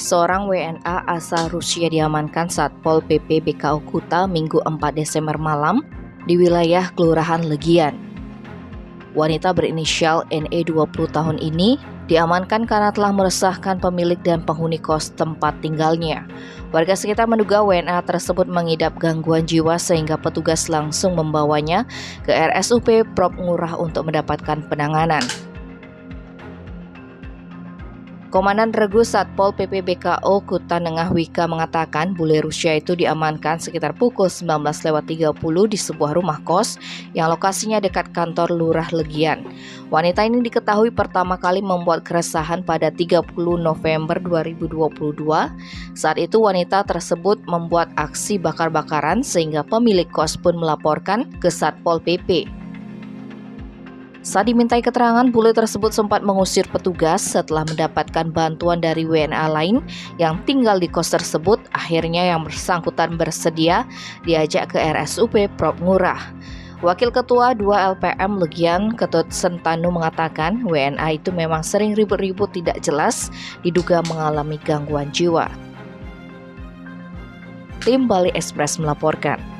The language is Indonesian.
Seorang WNA asal Rusia diamankan Satpol PP BKO Kuta Minggu 4 Desember malam di wilayah Kelurahan Legian. Wanita berinisial NE 20 tahun ini diamankan karena telah meresahkan pemilik dan penghuni kos tempat tinggalnya. Warga sekitar menduga WNA tersebut mengidap gangguan jiwa sehingga petugas langsung membawanya ke RSUP Prop Ngurah untuk mendapatkan penanganan. Komandan Regu Satpol PP BKO Kuta Nengah Wika mengatakan bule Rusia itu diamankan sekitar pukul 19.30 di sebuah rumah kos yang lokasinya dekat kantor Lurah Legian. Wanita ini diketahui pertama kali membuat keresahan pada 30 November 2022. Saat itu wanita tersebut membuat aksi bakar-bakaran sehingga pemilik kos pun melaporkan ke Satpol PP. Saat dimintai keterangan, bule tersebut sempat mengusir petugas setelah mendapatkan bantuan dari WNA lain yang tinggal di kos tersebut. Akhirnya yang bersangkutan bersedia diajak ke RSUP Prop Ngurah. Wakil Ketua 2 LPM Legian, Ketut Sentanu mengatakan WNA itu memang sering ribut-ribut tidak jelas, diduga mengalami gangguan jiwa. Tim Bali Express melaporkan.